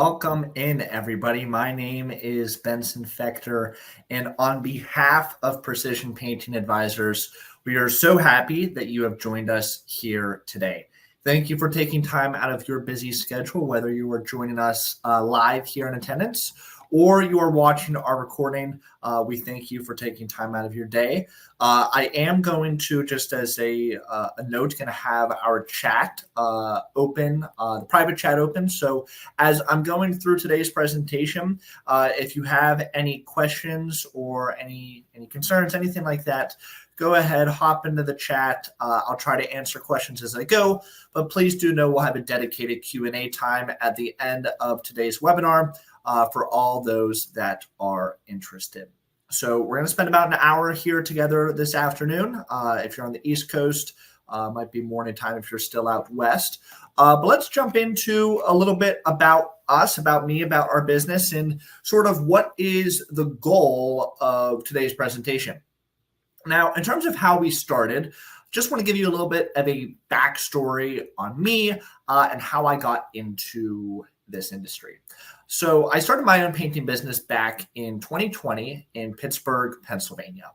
Welcome in, everybody. My name is Benson Fector, and on behalf of Precision Painting Advisors, we are so happy that you have joined us here today. Thank you for taking time out of your busy schedule, whether you are joining us live here in attendance or you are watching our recording. We thank you for taking time out of your day. I am going to, just as a note, going to have our chat open, the private chat open. So as I'm going through today's presentation, if you have any questions or any concerns, anything like that, go ahead, hop into the chat. I'll try to answer questions as I go, but please do know we'll have a dedicated Q&A time at the end of today's webinar for all those that are interested. So we're going to spend about an hour here together this afternoon. If you're on the East Coast, might be morning time if you're still out west. But let's jump into a little bit about us, about me, about our business, and sort of what is the goal of today's presentation. Now, in terms of how we started, just want to give you a little bit of a backstory on me and how I got into this industry. So I started my own painting business back in 2020 in Pittsburgh, Pennsylvania.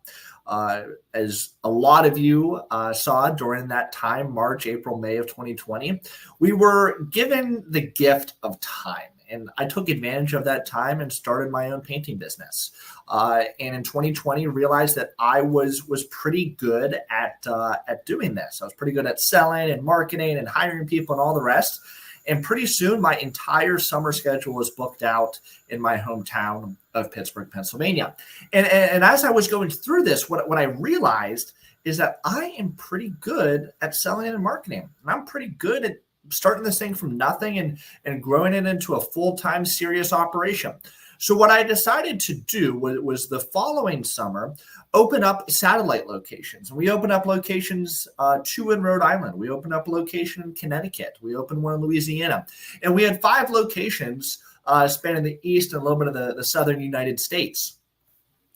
As a lot of you saw during that time, March, April, May of 2020, we were given the gift of time. And I took advantage of that time and started my own painting business. And in 2020, realized that I was pretty good at doing this. I was pretty good at selling and marketing and hiring people and all the rest. And pretty soon, my entire summer schedule was booked out in my hometown of Pittsburgh, Pennsylvania. And as I was going through this, what I realized is that I am pretty good at selling and marketing. And I'm pretty good at starting this thing from nothing and growing it into a full-time serious operation. So what I decided to do was the following summer, open up satellite locations. And we opened up locations, 2 in Rhode Island. We opened up a location in Connecticut. We opened one in Louisiana. And we had 5 locations spanning the East and a little bit of the Southern United States.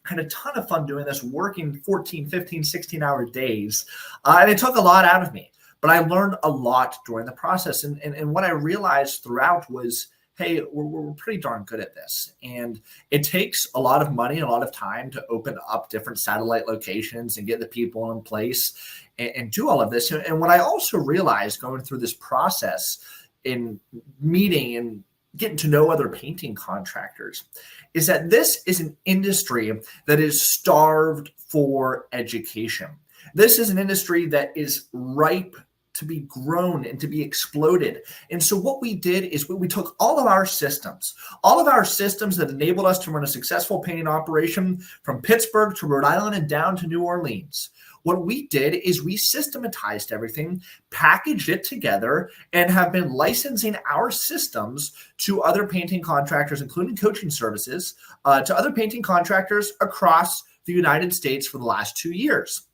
I had a ton of fun doing this, working 14, 15, 16-hour days. And it took a lot out of me. But I learned a lot during the process. And what I realized throughout was, hey, we're pretty darn good at this. And it takes a lot of money and a lot of time to open up different satellite locations and get the people in place and do all of this. And what I also realized going through this process in meeting and getting to know other painting contractors is that this is an industry that is starved for education. This is an industry that is ripe to be grown and to be exploded. And so what we did is we took all of our systems that enabled us to run a successful painting operation from Pittsburgh to Rhode Island and down to New Orleans. What we did is we systematized everything, packaged it together, and have been licensing our systems to other painting contractors, including coaching services, to other painting contractors across the United States for the last 2 years.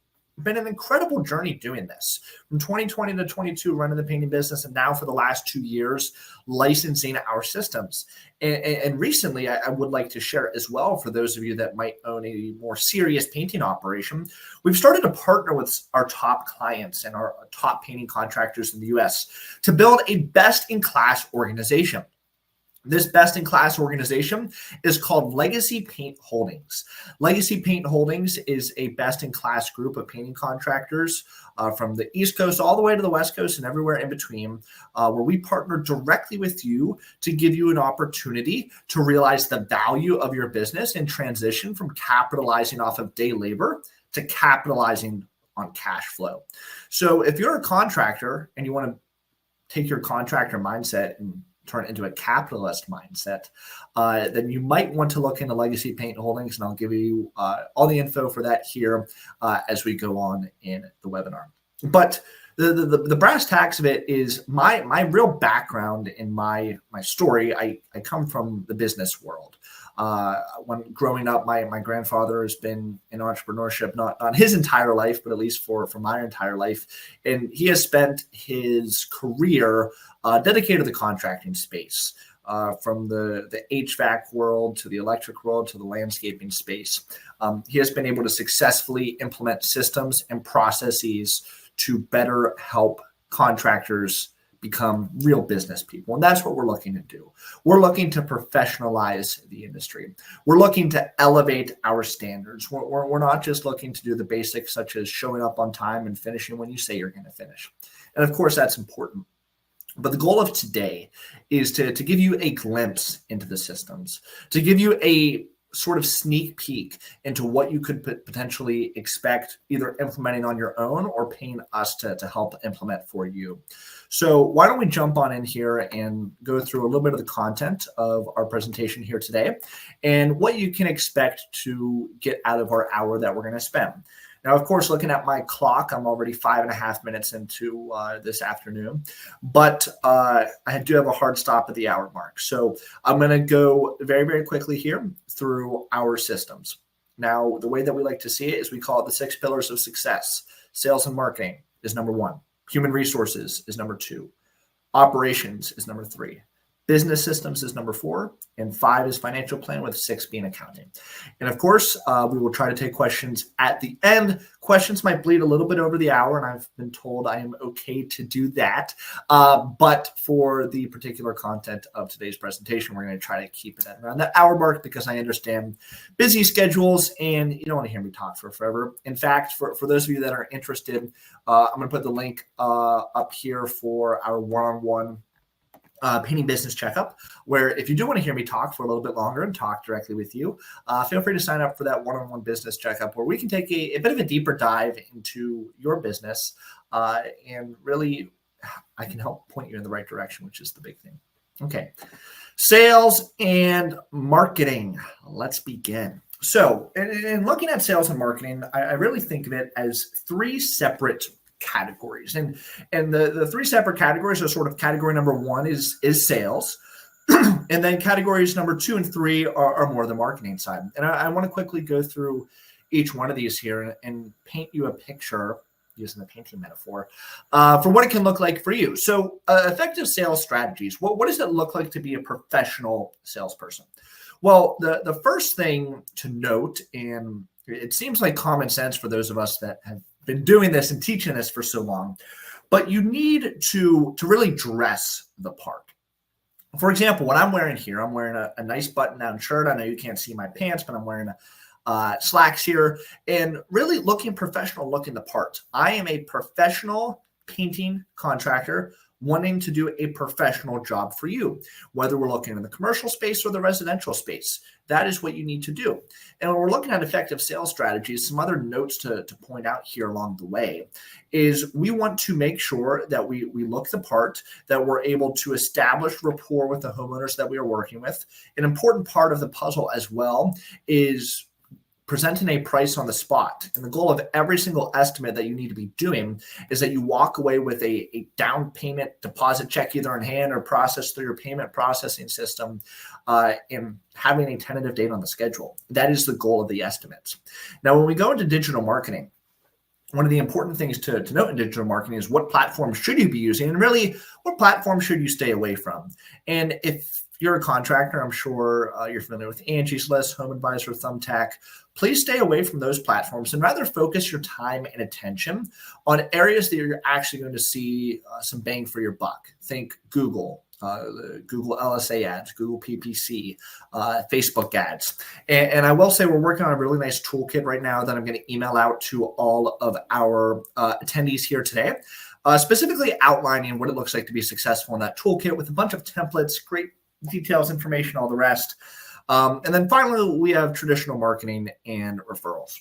Been an incredible journey doing this from 2020 to 22, running the painting business, and now for the last 2 years licensing our systems. And recently, I would like to share as well for those of you that might own a more serious painting operation. We've started to partner with our top clients and our top painting contractors in the U.S. to build a best-in-class organization. This best-in-class organization is called Legacy Paint Holdings. Legacy Paint Holdings is a best-in-class group of painting contractors from the East Coast all the way to the West Coast and everywhere in between, where we partner directly with you to give you an opportunity to realize the value of your business and transition from capitalizing off of day labor to capitalizing on cash flow. So if you're a contractor and you want to take your contractor mindset and turn it into a capitalist mindset, then you might want to look into Legacy Paint Holdings, and I'll give you all the info for that here as we go on in the webinar. But the brass tacks of it is my real background in my story. I come from the business world. When growing up, my grandfather has been in entrepreneurship, not his entire life, but at least for my entire life. And he has spent his career dedicated to the contracting space, from the HVAC world to the electric world to the landscaping space. He has been able to successfully implement systems and processes to better help contractors become real business people. And that's what we're looking to do. We're looking to professionalize the industry. We're looking to elevate our standards. We're not just looking to do the basics such as showing up on time and finishing when you say you're going to finish. And of course, that's important. But the goal of today is to give you a glimpse into the systems, to give you a sort of sneak peek into what you could potentially expect either implementing on your own or paying us to help implement for you. So why don't we jump on in here and go through a little bit of the content of our presentation here today and what you can expect to get out of our hour that we're going to spend. Now, of course, looking at my clock, I'm already 5.5 minutes into this afternoon, but I do have a hard stop at the hour mark. So I'm going to go very, very quickly here through our systems. Now, the way that we like to see it is we call it the 6 pillars of success. Sales and marketing is number 1. Human resources is number 2. Operations is number 3. Business systems is number 4, and 5 is financial plan, with 6 being accounting. And of course, we will try to take questions at the end. Questions might bleed a little bit over the hour, and I've been told I am okay to do that. But for the particular content of today's presentation, we're going to try to keep it at around that hour mark because I understand busy schedules and you don't want to hear me talk for forever. In fact, for those of you that are interested, I'm going to put the link up here for our one-on-one painting business checkup, where if you do want to hear me talk for a little bit longer and talk directly with you, feel free to sign up for that one-on-one business checkup where we can take a bit of a deeper dive into your business and really I can help point you in the right direction, which is the big thing. Okay, sales and marketing. Let's begin. So in looking at sales and marketing, I really think of it as 3 separate categories. And the 3 separate categories are sort of category number 1 is sales. And then categories number 2 and 3 are more the marketing side. And I want to quickly go through each one of these here and paint you a picture using the painting metaphor for what it can look like for you. So effective sales strategies. What does it look like to be a professional salesperson? Well, the first thing to note, and it seems like common sense for those of us that have been doing this and teaching this for so long, but you need to really dress the part. For example, what I'm wearing here, I'm wearing a nice button-down shirt. I know you can't see my pants, but I'm wearing slacks here and really looking professional, looking the part. I am a professional painting contractor wanting to do a professional job for you, whether we're looking in the commercial space or the residential space. That is what you need to do. And when we're looking at effective sales strategies, some other notes to point out here along the way is we want to make sure that we look the part, that we're able to establish rapport with the homeowners that we are working with. An important part of the puzzle as well is presenting a price on the spot. And the goal of every single estimate that you need to be doing is that you walk away with a down payment deposit check either in hand or processed through your payment processing system and having a tentative date on the schedule. That is the goal of the estimates. Now, when we go into digital marketing, one of the important things to note in digital marketing is what platform should you be using and really what platform should you stay away from. And if you're a contractor, I'm sure you're familiar with Angie's List, Home Advisor, Thumbtack. Please stay away from those platforms and rather focus your time and attention on areas that you're actually going to see some bang for your buck. Think Google, Google LSA ads, Google PPC, Facebook ads. And I will say we're working on a really nice toolkit right now that I'm going to email out to all of our attendees here today, specifically outlining what it looks like to be successful in that toolkit with a bunch of templates, great details, information, all the rest. And then finally, we have traditional marketing and referrals.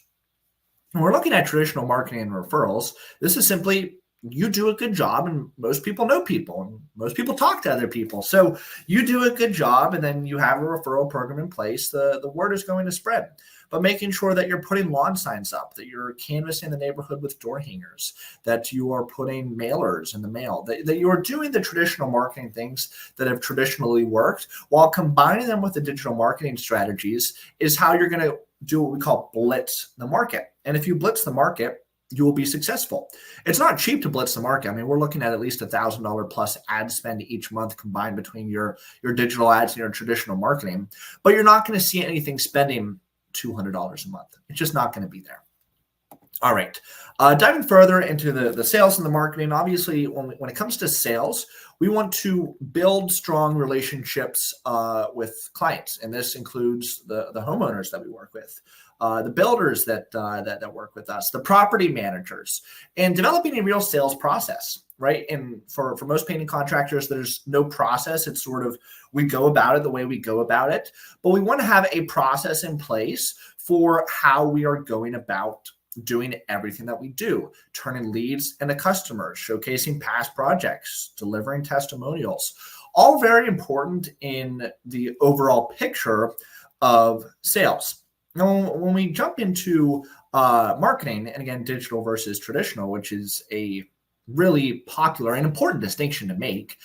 When we're looking at traditional marketing and referrals, this is simply you do a good job and most people know people and most people talk to other people. So you do a good job and then you have a referral program in place. The word is going to spread. But making sure that you're putting lawn signs up, that you're canvassing the neighborhood with door hangers, that you are putting mailers in the mail, that you are doing the traditional marketing things that have traditionally worked while combining them with the digital marketing strategies is how you're going to do what we call blitz the market. And if you blitz the market, you will be successful. It's not cheap to blitz the market. I mean, we're looking at least $1,000 plus ad spend each month combined between your digital ads and your traditional marketing, but you're not going to see anything spending $200 a month. It's just not going to be there. All right. Diving further into the sales and the marketing, obviously, when it comes to sales, we want to build strong relationships with clients. And this includes the homeowners that we work with, the builders that work with us, the property managers, and developing a real sales process, right? And for most painting contractors, there's no process. It's sort of we go about it the way we go about it. But we want to have a process in place for how we are going about doing everything that we do, turning leads into customers, showcasing past projects, delivering testimonials, all very important in the overall picture of sales. Now, when we jump into marketing, and again, digital versus traditional, which is a really popular and important distinction to make,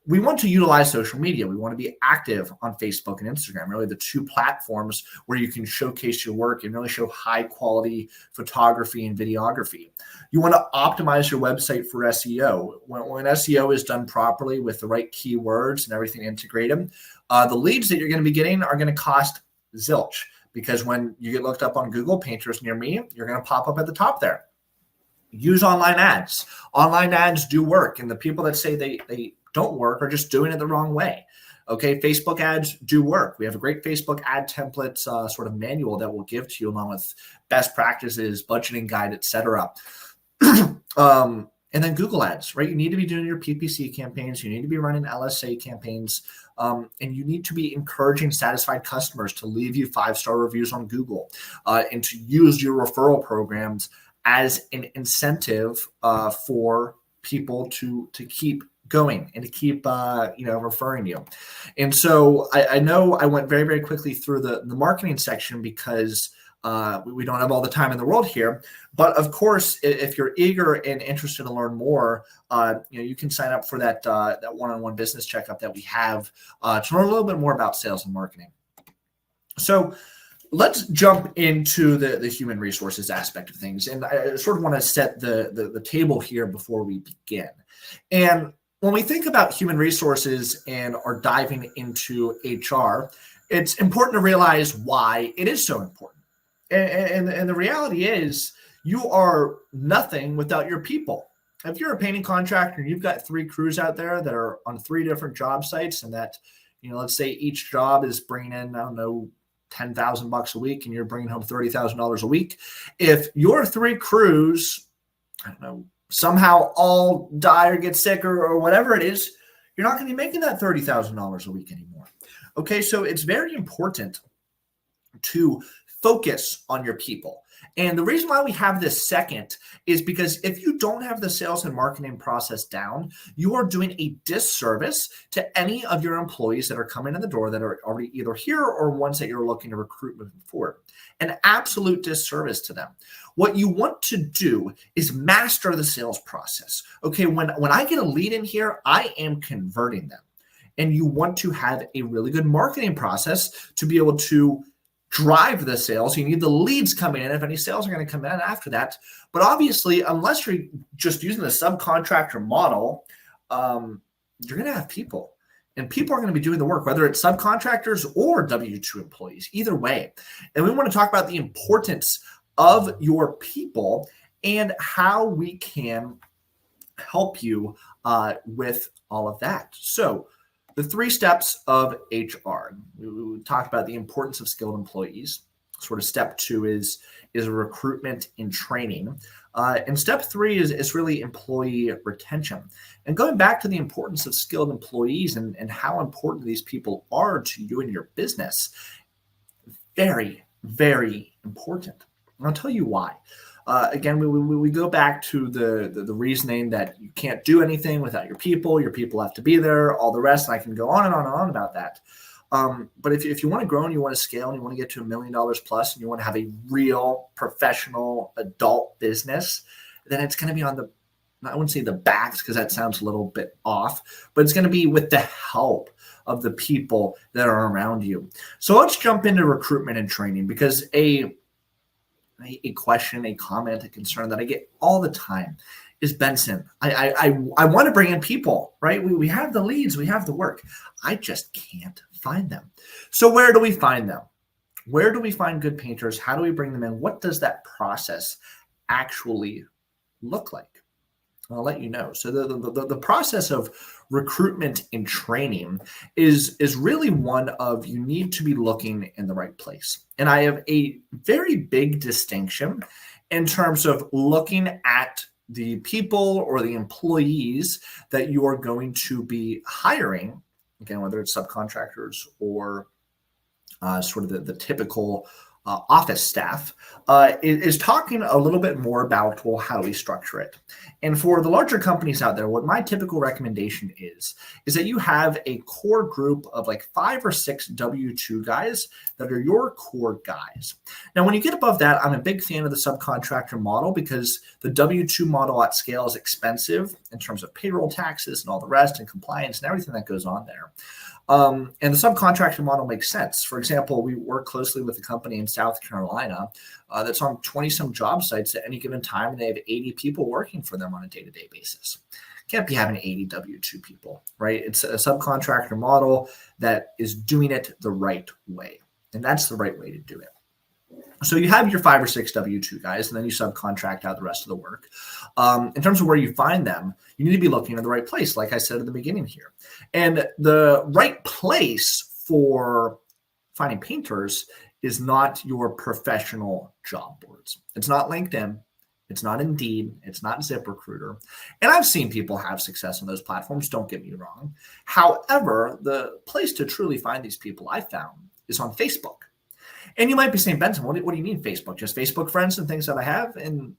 we want to utilize social media. We want to be active on Facebook and Instagram, really the two platforms where you can showcase your work and really show high quality photography and videography. You want to optimize your website for SEO. When SEO is done properly with the right keywords and everything integrated, the leads that you're going to be getting are going to cost zilch, because when you get looked up on Google, painters near me, you're going to pop up at the top there. Use online ads. Online ads do work, and the people that say they don't work are just doing it the wrong way. Okay, Facebook ads do work. We have a great Facebook ad templates sort of manual that we'll give to you along with best practices, budgeting guide, etc. And then Google ads, right? You need to be doing your PPC campaigns. You need to be running LSA campaigns. And you need to be encouraging satisfied customers to leave you 5-star reviews on Google and to use your referral programs as an incentive for people to keep going and to keep referring you. And so I know I went very, very quickly through the marketing section because we don't have all the time in the world here. But of course, if you're eager and interested to learn more, you can sign up for that one-on-one business checkup that we have to learn a little bit more about sales and marketing. So let's jump into the human resources aspect of things. And I sort of want to set the table here before we begin. And when we think about human resources and are diving into HR, it's important to realize why it is so important. And the reality is you are nothing without your people. If you're a painting contractor and you've got 3 crews out there that are on 3 different job sites, and that, let's say each job is bringing in, I don't know, $10,000 a week, and you're bringing home $30,000 a week. If your 3 crews, I don't know, somehow all die or get sick or whatever it is, you're not going to be making that $30,000 a week anymore. Okay, so it's very important to focus on your people. And the reason why we have this second is because if you don't have the sales and marketing process down, you are doing a disservice to any of your employees that are coming in the door that are already either here or ones that you're looking to recruit moving forward. An absolute disservice to them. What you want to do is master the sales process. Okay, when I get a lead in here, I am converting them. And you want to have a really good marketing process to be able to drive the sales. You need the leads coming in if any sales are going to come in after that. But obviously, unless you're just using the subcontractor model, you're going to have people. And people are going to be doing the work, whether it's subcontractors or W-2 employees, either way. And we want to talk about the importance of your people and how we can help you with all of that. So the 3 steps of HR. We talked about the importance of skilled employees. Sort of step 2 is recruitment and training. And step 3 is really employee retention. And going back to the importance of skilled employees and how important these people are to you and your business, very, very important. And I'll tell you why. Again, we go back to the reasoning that you can't do anything without your people. Your people have to be there, all the rest. And I can go on and on and on about that. But if you want to grow and you want to scale and you want to get to $1 million plus and you want to have a real professional adult business, then it's going to be on the, I wouldn't say the backs because that sounds a little bit off, but it's going to be with the help of the people that are around you. So let's jump into recruitment and training, because a question, a comment, a concern that I get all the time is, Benson, I want to bring in people, right? We have the leads, we have the work. I just can't find them. So where do we find them? Where do we find good painters? How do we bring them in? What does that process actually look like? I'll let you know. So the process of recruitment and training is really one of, you need to be looking in the right place. And I have a very big distinction in terms of looking at the people or the employees that you are going to be hiring, again, whether it's subcontractors or sort of the typical office staff, is talking a little bit more about, well, how do we structure it? And for the larger companies out there, what my typical recommendation is that you have a core group of like 5 or 6 W-2 guys that are your core guys. Now, when you get above that, I'm a big fan of the subcontractor model, because the W-2 model at scale is expensive in terms of payroll taxes and all the rest, and compliance and everything that goes on there. And the subcontractor model makes sense. For example, we work closely with a company in South Carolina that's on 20-some job sites at any given time, and they have 80 people working for them on a day-to-day basis. Can't be having 80 W-2 people, right? It's a subcontractor model that is doing it the right way, and that's the right way to do it. So you have your 5 or 6 W-2 guys, and then you subcontract out the rest of the work. In terms of where you find them, you need to be looking in the right place, like I said at the beginning here. And the right place for finding painters is not your professional job boards. It's not LinkedIn. It's not Indeed. It's not ZipRecruiter. And I've seen people have success on those platforms, don't get me wrong. However, the place to truly find these people, I found, is on Facebook. And you might be saying, Benson, what do you mean Facebook? Just Facebook friends and things that I have? And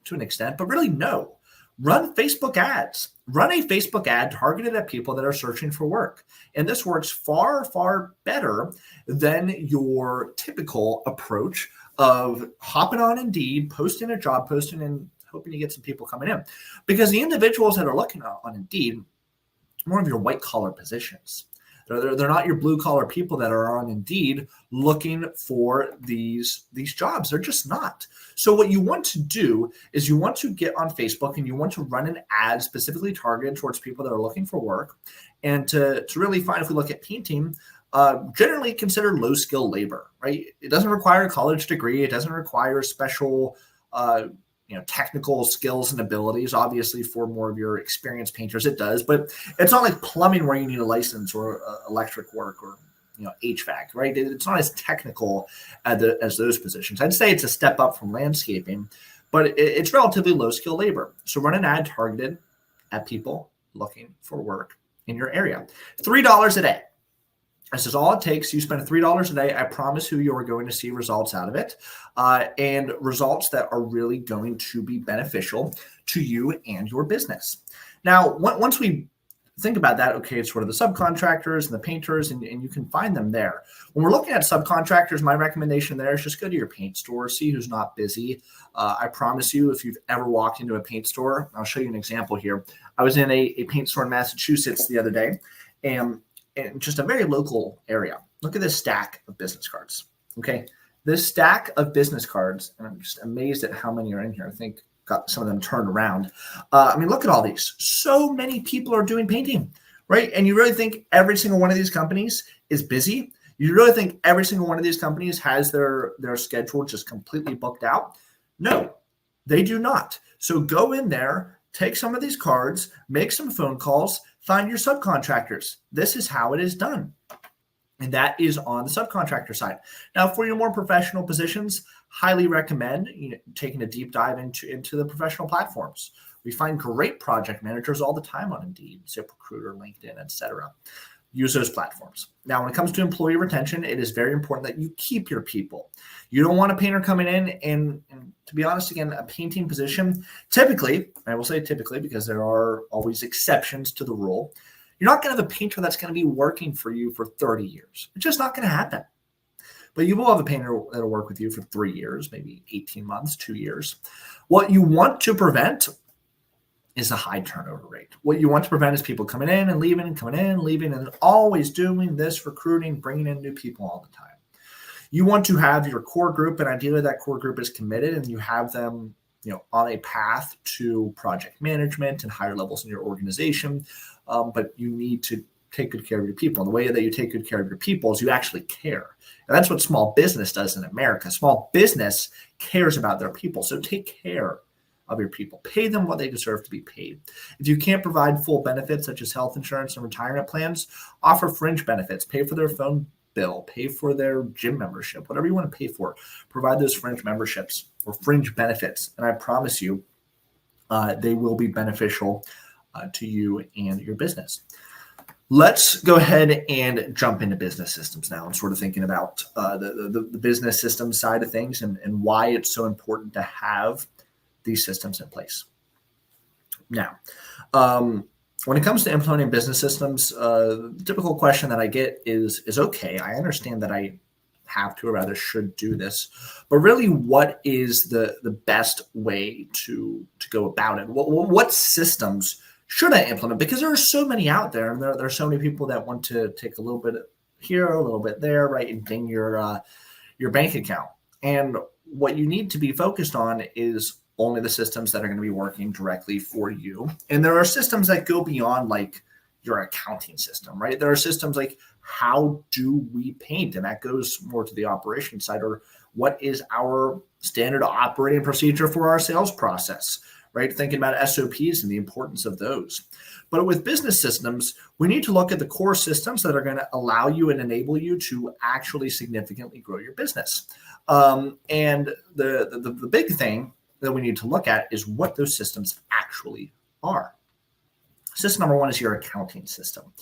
to an extent, but really no. Run Facebook ads. Run a Facebook ad targeted at people that are searching for work. And this works far, far better than your typical approach of hopping on Indeed, posting a job posting, and hoping you get some people coming in. Because the individuals that are looking on Indeed, more of your white collar positions. They're not your blue collar people that are on Indeed looking for these jobs. They're just not. So what you want to do is you want to get on Facebook and you want to run an ad specifically targeted towards people that are looking for work. And to really find, if we look at painting, generally consider low skill labor, right? It doesn't require a college degree. It doesn't require special technical skills and abilities. Obviously, for more of your experienced painters, it does, but it's not like plumbing where you need a license, or electric work, or HVAC, right? It's not as technical as those positions. I'd say it's a step up from landscaping, but it's relatively low skill labor. So run an ad targeted at people looking for work in your area. $3 a day. This is all it takes. You spend $3 a day. I promise you are going to see results out of it, and results that are really going to be beneficial to you and your business. Now, once we think about that, okay, it's sort of the subcontractors and the painters, and you can find them there. When we're looking at subcontractors, my recommendation there is just go to your paint store, see who's not busy. I promise you, if you've ever walked into a paint store, I'll show you an example here. I was in a paint store in Massachusetts the other day, and just a very local area. Look at this stack of business cards. Okay. This stack of business cards, and I'm just amazed at how many are in here. I think got some of them turned around. Look at all these. So many people are doing painting, right? And you really think every single one of these companies is busy? You really think every single one of these companies has their schedule just completely booked out? No, they do not. So go in there, take some of these cards, make some phone calls, find your subcontractors. This is how it is done. And that is on the subcontractor side. Now, for your more professional positions, highly recommend taking a deep dive into the professional platforms. We find great project managers all the time on Indeed, ZipRecruiter, LinkedIn, etc. Use those platforms. Now, when it comes to employee retention, it is very important that you keep your people. You don't want a painter coming in and to be honest, again, a painting position, typically, I will say typically because there are always exceptions to the rule, you're not going to have a painter that's going to be working for you for 30 years. It's just not going to happen. But you will have a painter that'll work with you for 3 years, maybe 18 months, 2 years. What you want to prevent is a high turnover rate. What you want to prevent is people coming in and leaving and coming in and leaving and always doing this recruiting, bringing in new people all the time. You want to have your core group, and ideally that core group is committed, and you have them, on a path to project management and higher levels in your organization. But you need to take good care of your people. And the way that you take good care of your people is you actually care. And that's what small business does in America. Small business cares about their people. So take care of your people. Pay them what they deserve to be paid. If you can't provide full benefits such as health insurance and retirement plans, offer fringe benefits. Pay for their phone bill, pay for their gym membership, whatever you want to pay for. Provide those fringe memberships or fringe benefits. And I promise you, they will be beneficial to you and your business. Let's go ahead and jump into business systems now and sort of thinking about the business system side of things and why it's so important to have these systems in place. Now, when it comes to implementing business systems, the typical question that I get is okay, I understand that I have to, or rather should do this, but really what is the best way to go about it? What systems should I implement? Because there are so many out there, and there are so many people that want to take a little bit here, a little bit there, right, and ding your bank account. And what you need to be focused on is only the systems that are going to be working directly for you. And there are systems that go beyond like your accounting system, right? There are systems like how do we paint? And that goes more to the operations side, or what is our standard operating procedure for our sales process, right? Thinking about SOPs and the importance of those. But with business systems, we need to look at the core systems that are going to allow you and enable you to actually significantly grow your business. And the big thing that we need to look at is what those systems actually are. System number one is your accounting system.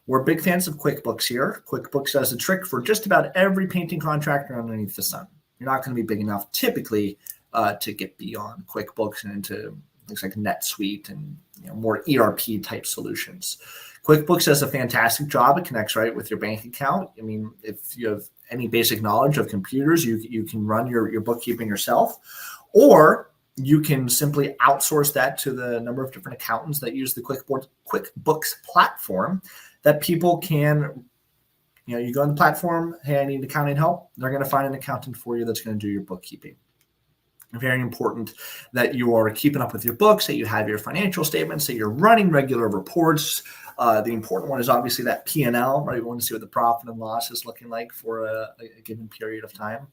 We're big fans of QuickBooks here. QuickBooks does a trick for just about every painting contractor underneath the sun. You're not going to be big enough typically to get beyond QuickBooks and into things like NetSuite and more ERP type solutions. QuickBooks does a fantastic job. It connects right with your bank account. I mean, if you have any basic knowledge of computers, you can run your bookkeeping yourself, or you can simply outsource that to the number of different accountants that use the QuickBooks platform that people can, you go on the platform, hey, I need accounting help. They're going to find an accountant for you that's going to do your bookkeeping. Very important that you are keeping up with your books, that you have your financial statements, that you're running regular reports. The important one is obviously that P&L, right? We want to see what the profit and loss is looking like for a given period of time.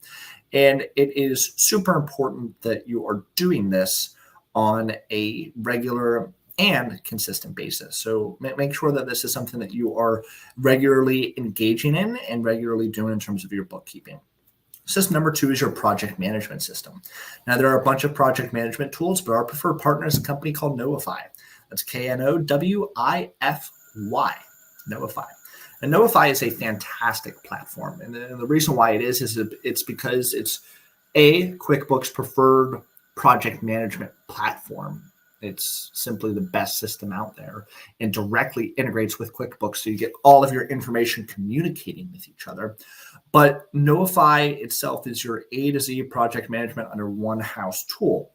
And it is super important that you are doing this on a regular and consistent basis. So make sure that this is something that you are regularly engaging in and regularly doing in terms of your bookkeeping. System number two is your project management system. Now, there are a bunch of project management tools, but our preferred partner is a company called Knowify. That's Knowify, Knowify. And Knowify is a fantastic platform. And the reason why it is it's because it's a QuickBooks preferred project management platform. It's simply the best system out there and directly integrates with QuickBooks. So you get all of your information communicating with each other. But Knowify itself is your A to Z project management under one house tool.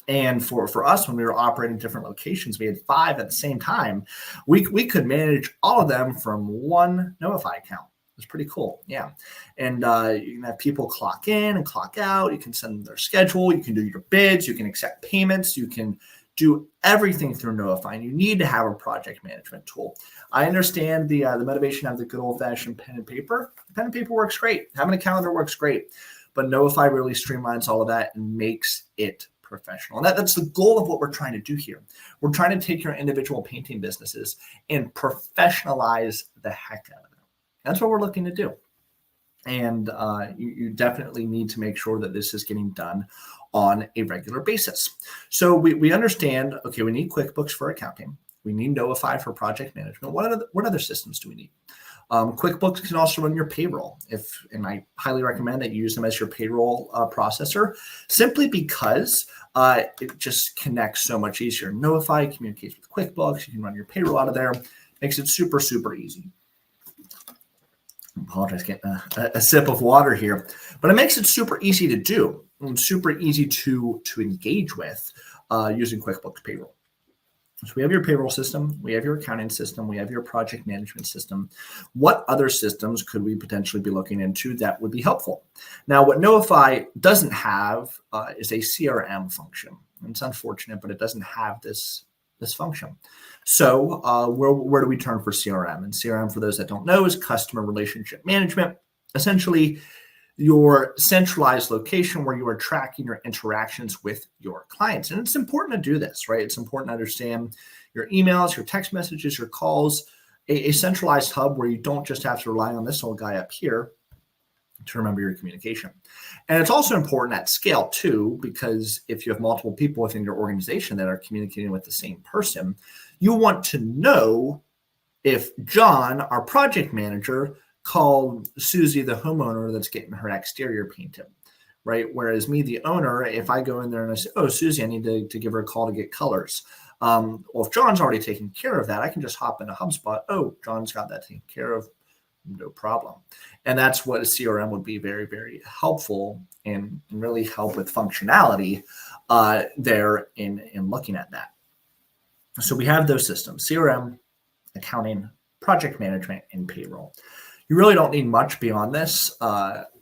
And for us, when we were operating different locations, we had 5 at the same time. We could manage all of them from one Knowify account. It's pretty cool. Yeah. And you can have people clock in and clock out. You can send them their schedule. You can do your bids. You can accept payments. You can do everything through Knowify. And you need to have a project management tool. I understand the motivation of the good old-fashioned pen and paper. Pen and paper works great. Having a calendar works great. But Knowify really streamlines all of that and makes it professional. And that's the goal of what we're trying to do here. We're trying to take your individual painting businesses and professionalize the heck out of them. That's what we're looking to do. And you definitely need to make sure that this is getting done on a regular basis. So we understand, okay, we need QuickBooks for accounting. We need Knowify for project management. What other systems do we need? QuickBooks can also run your payroll. And I highly recommend that you use them as your payroll processor, simply because it just connects so much easier. Knowify communicates with QuickBooks. You can run your payroll out of there. Makes it super, super easy. I apologize, getting a sip of water here, but it makes it super easy to do and super easy to engage with using QuickBooks Payroll. So we have your payroll system, we have your accounting system, we have your project management system. What other systems could we potentially be looking into that would be helpful? Now, what Knowify doesn't have is a CRM function. And it's unfortunate, but it doesn't have this function. So where do we turn for CRM? And CRM, for those that don't know, is customer relationship management. Essentially, your centralized location where you are tracking your interactions with your clients. And it's important to do this, right? It's important to understand your emails, your text messages, your calls, a centralized hub where you don't just have to rely on this old guy up here to remember your communication. And it's also important at scale too, because if you have multiple people within your organization that are communicating with the same person, you want to know if John, our project manager, called Susie, the homeowner that's getting her exterior painted, right? Whereas me, the owner, if I go in there and I say, oh, Susie, I need to give her a call to get colors. Well, if John's already taken care of that, I can just hop into HubSpot. Oh, John's got that taken care of. No problem. And that's what a CRM would be very, very helpful and really help with functionality there in looking at that. So we have those systems: CRM, accounting, project management, and payroll. You really don't need much beyond this.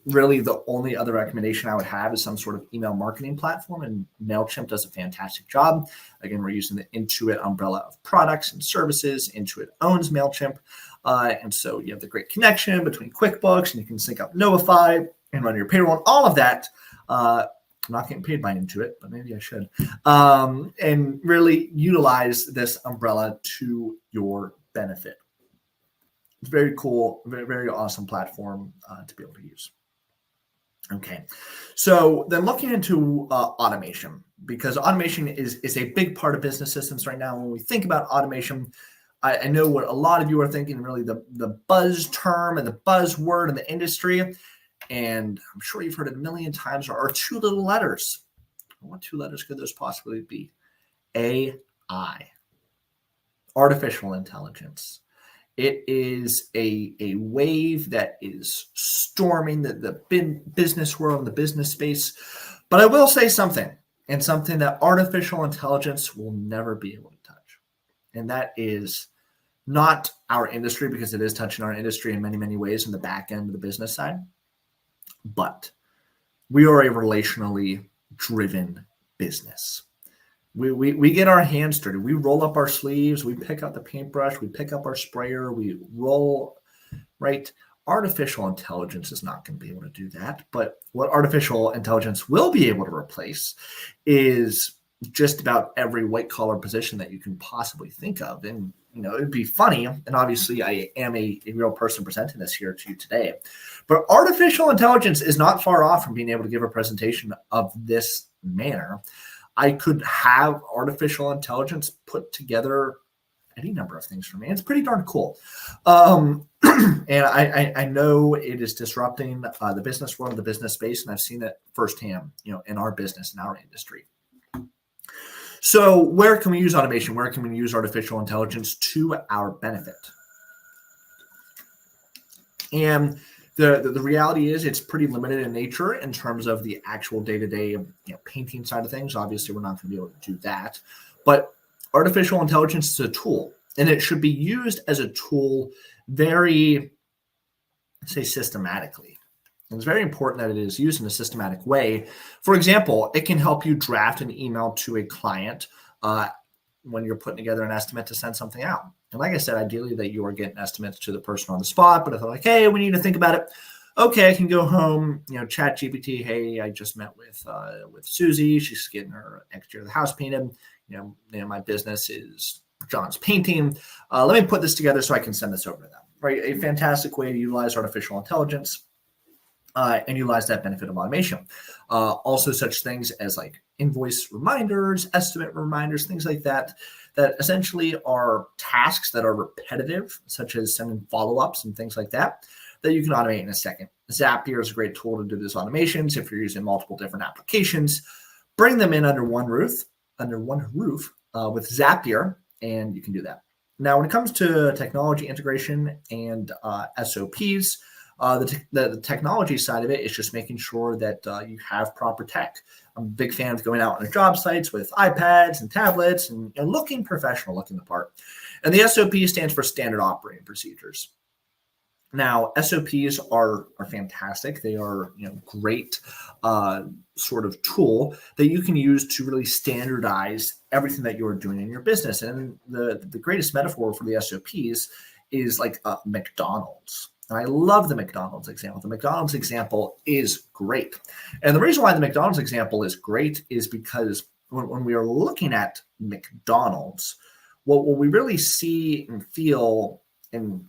Really, the only other recommendation I would have is some sort of email marketing platform, and MailChimp does a fantastic job. Again, we're using the Intuit umbrella of products and services. Intuit owns MailChimp. And so you have the great connection between QuickBooks, and you can sync up Notify and run your payroll and all of that. I'm not getting paid by Intuit, but maybe I should. And really utilize this umbrella to your benefit. It's very cool, very, very awesome platform to be able to use. Okay, so then looking into automation, because automation is a big part of business systems right now. When we think about automation, I know what a lot of you are thinking, really the buzz term and the buzzword in the industry, and I'm sure you've heard it a million times, are two little letters. What two letters could those possibly be? AI, artificial intelligence. It is a wave that is storming the business world, the business space. But I will say something, and something that artificial intelligence will never be able to touch. And that is not our industry, because it is touching our industry in many, many ways in the back end of the business side. But we are a relationally driven business. We get our hands dirty. We roll up our sleeves. We pick up the paintbrush. We pick up our sprayer. We roll, right? Artificial intelligence is not going to be able to do that. But what artificial intelligence will be able to replace is just about every white collar position that you can possibly think of. And, you know, it'd be funny. And obviously I am a real person presenting this here to you today, but artificial intelligence is not far off from being able to give a presentation of this manner. I could have artificial intelligence put together any number of things for me. It's pretty darn cool. And I know it is disrupting the business world, the business space, and I've seen it firsthand, you know, in our business, in our industry. So where can we use automation? Where can we use artificial intelligence to our benefit? And the reality is it's pretty limited in nature in terms of the actual day-to-day, painting side of things. Obviously, we're not going to be able to do that. But artificial intelligence is a tool, and it should be used as a tool very, say, systematically. And it's very important that it is used in a systematic way. For example, it can help you draft an email to a client when you're putting together an estimate to send something out. And like I said, ideally that you are getting estimates to the person on the spot, but if they're like, hey, we need to think about it. Okay, I can go home, chat GPT. Hey, I just met with Susie. She's getting her exterior of the house painted. My business is John's painting. Let me put this together so I can send this over to them, right? A fantastic way to utilize artificial intelligence and utilize that benefit of automation. Also such things as like invoice reminders, estimate reminders, things like that essentially are tasks that are repetitive, such as sending follow-ups and things like that you can automate in a second. Zapier is a great tool to do these automations. If you're using multiple different applications, bring them in under one roof with Zapier, and you can do that. Now, when it comes to technology integration and SOPs, the technology side of it is just making sure that you have proper tech. I'm a big fan of going out on job sites with iPads and tablets and looking professional, looking the part. And the SOP stands for standard operating procedures. Now, SOPs are fantastic. They are great sort of tool that you can use to really standardize everything that you're doing in your business. And the greatest metaphor for the SOPs is like McDonald's. And I love the McDonald's example. The McDonald's example is great. And the reason why the McDonald's example is great is because when we are looking at McDonald's, what we really see and feel and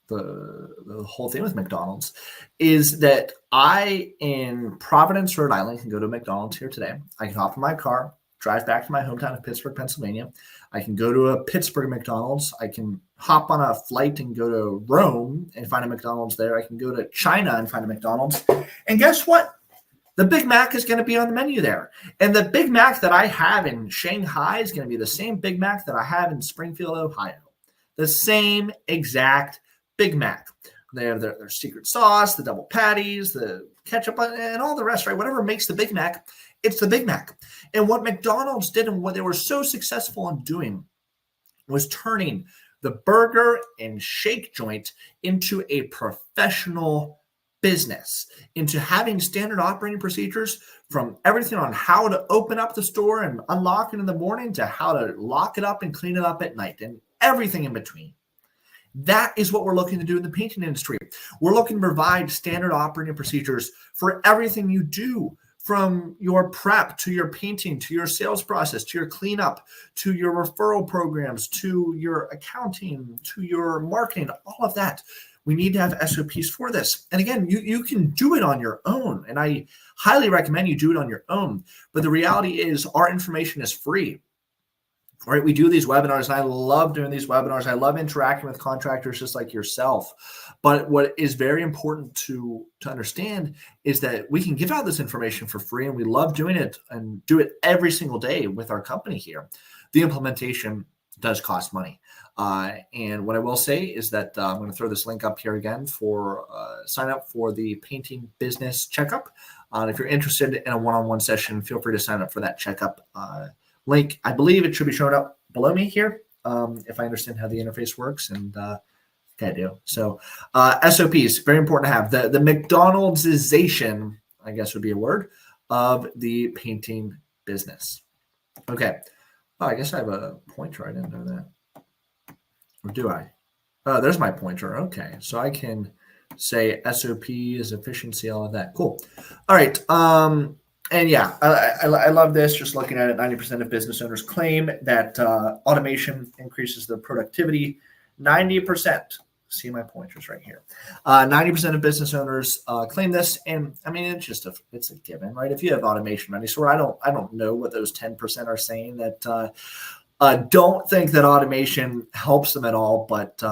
the whole thing with McDonald's is that I, in Providence, Rhode Island, can go to McDonald's here today. I can hop in my car, drive back to my hometown of Pittsburgh, Pennsylvania. I can go to a Pittsburgh McDonald's. I can hop on a flight and go to Rome and find a McDonald's there. I can go to China and find a McDonald's. And guess what? The Big Mac is going to be on the menu there. And the Big Mac that I have in Shanghai is going to be the same Big Mac that I have in Springfield, Ohio. The same exact Big Mac. They have their secret sauce, the double patties, the ketchup, and all the rest, right? Whatever makes the Big Mac, it's the Big Mac. And what McDonald's did and what they were so successful in doing was turning the burger and shake joint into a professional business, into having standard operating procedures from everything on how to open up the store and unlock it in the morning to how to lock it up and clean it up at night and everything in between. That is what we're looking to do in the painting industry. We're looking to provide standard operating procedures for everything you do, from your prep to your painting, to your sales process, to your cleanup, to your referral programs, to your accounting, to your marketing, all of that. We need to have SOPs for this. And again, you can do it on your own. And I highly recommend you do it on your own. But the reality is our information is free. Right, we do these webinars, and I love doing these webinars. I love interacting with contractors just like yourself. But what is very important to understand is that we can give out this information for free, and we love doing it and do it every single day with our company here. The implementation does cost money. And what I will say is that I'm going to throw this link up here again for sign up for the painting business checkup. If you're interested in a one-on-one session, feel free to sign up for that checkup link. I believe it should be showing up below me here, if I understand how the interface works, and I do. So SOPs, very important to have. The McDonald'sization, I guess would be a word, of the painting business. Okay. Oh, I guess I have a pointer. I didn't know that. Or do I? Oh, there's my pointer. Okay. So I can say SOPs, efficiency, all of that. Cool. All right. And yeah, I love this. Just looking at it, 90% of business owners claim that automation increases their productivity. 90%. See my pointers right here. 90% of business owners claim this, and I mean it's a given, right? If you have automation of any sort, I don't know what those 10% are saying that don't think that automation helps them at all, but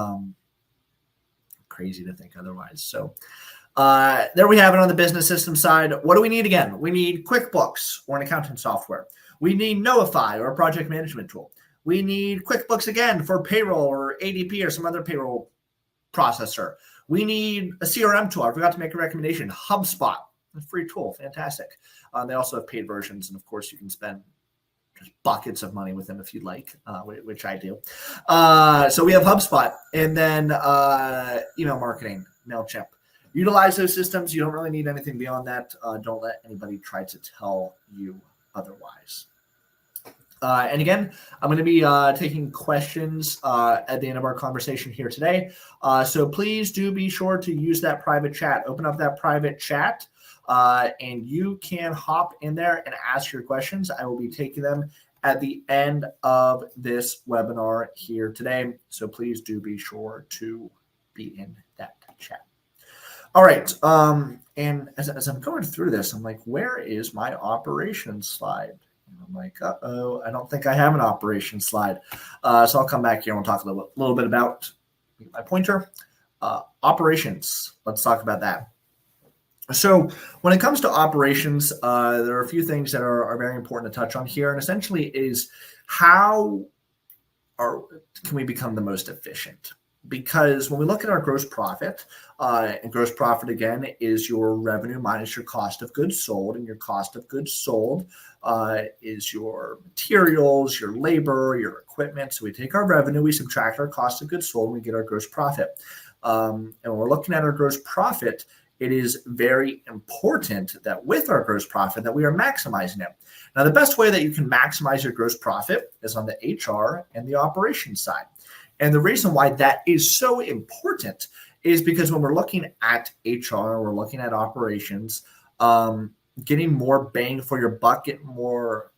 crazy to think otherwise. So. There we have it on the business system side. What do we need again? We need QuickBooks or an accounting software. We need Notify or a project management tool. We need QuickBooks again for payroll or ADP or some other payroll processor. We need a CRM tool. I forgot to make a recommendation. HubSpot, a free tool, fantastic. They also have paid versions, and of course you can spend just buckets of money with them if you'd like, which I do. So we have HubSpot, and then email marketing, MailChimp. Utilize those systems. You don't really need anything beyond that. Don't let anybody try to tell you otherwise. And again, I'm going to be taking questions at the end of our conversation here today. So please do be sure to use that private chat. Open up that private chat, and you can hop in there and ask your questions. I will be taking them at the end of this webinar here today. So please do be sure to be in that chat. All right. And as I'm going through this, I'm like, where is my operations slide? And I'm like, uh-oh, I don't think I have an operations slide. So I'll come back here and we'll talk a little bit about my pointer. Operations. Let's talk about that. So when it comes to operations, there are a few things that are very important to touch on here. And essentially is how can we become the most efficient? Because when we look at our gross profit, and gross profit, again, is your revenue minus your cost of goods sold. And your cost of goods sold is your materials, your labor, your equipment. So we take our revenue, we subtract our cost of goods sold, and we get our gross profit. And when we're looking at our gross profit, it is very important that with our gross profit that we are maximizing it. Now, the best way that you can maximize your gross profit is on the HR and the operations side. And the reason why that is so important is because when we're looking at HR, we're looking at operations, getting more bang for your buck, getting more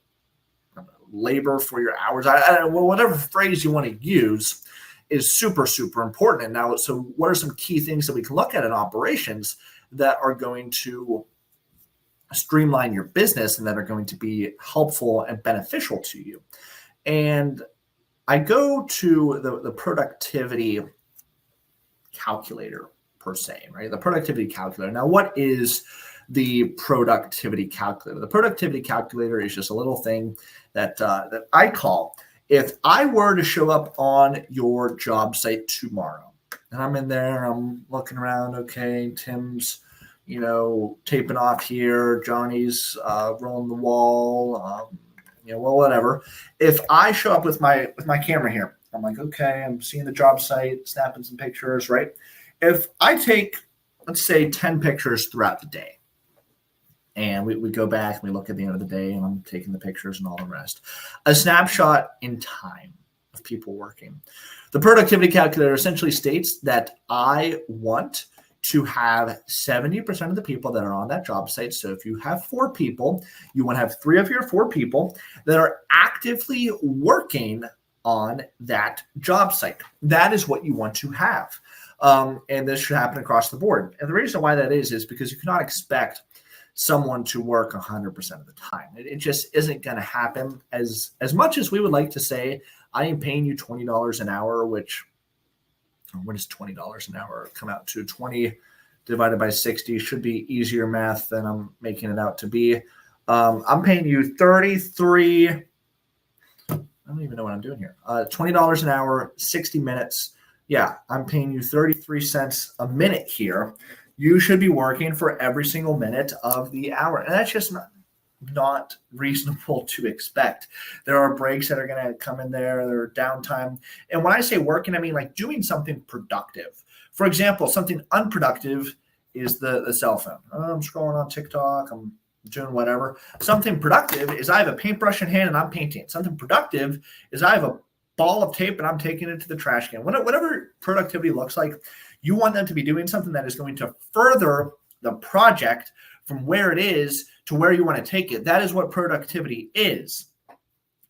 labor for your hours, whatever phrase you want to use, is super, super important. And now, so what are some key things that we can look at in operations that are going to streamline your business and that are going to be helpful and beneficial to you? And I go to the productivity calculator per se, right? The productivity calculator. Now, what is the productivity calculator? The productivity calculator is just a little thing that that I call, if I were to show up on your job site tomorrow, and I'm in there, I'm looking around, okay, Tim's, taping off here, Johnny's rolling the wall, well, whatever. If I show up with my camera here, I'm like, okay, I'm seeing the job site, snapping some pictures, right? If I take, let's say, 10 pictures throughout the day, and we go back and we look at the end of the day and I'm taking the pictures and all the rest, a snapshot in time of people working. The productivity calculator essentially states that I want to have 70% of the people that are on that job site. So if you have 4 people, you want to have 3 of your 4 people that are actively working on that job site. That is what you want to have. And this should happen across the board. And the reason why that is because you cannot expect someone to work 100% of the time. It just isn't going to happen. As much as we would like to say, I am paying you $20 an hour, which, what does $20 an hour come out to? 20 divided by 60 should be easier math than I'm making it out to be. I'm paying you 33. I don't even know what I'm doing here. $20 an hour, 60 minutes. Yeah, I'm paying you 33 cents a minute here. You should be working for every single minute of the hour. And that's just not reasonable to expect. There are breaks that are going to come in there. There are downtime. And when I say working, I mean like doing something productive. For example, something unproductive is the cell phone. I'm scrolling on TikTok. I'm doing whatever. Something productive is I have a paintbrush in hand and I'm painting. Something productive is I have a ball of tape and I'm taking it to the trash can. Whatever productivity looks like, you want them to be doing something that is going to further the project from where it is to where you want to take it. That is what productivity is.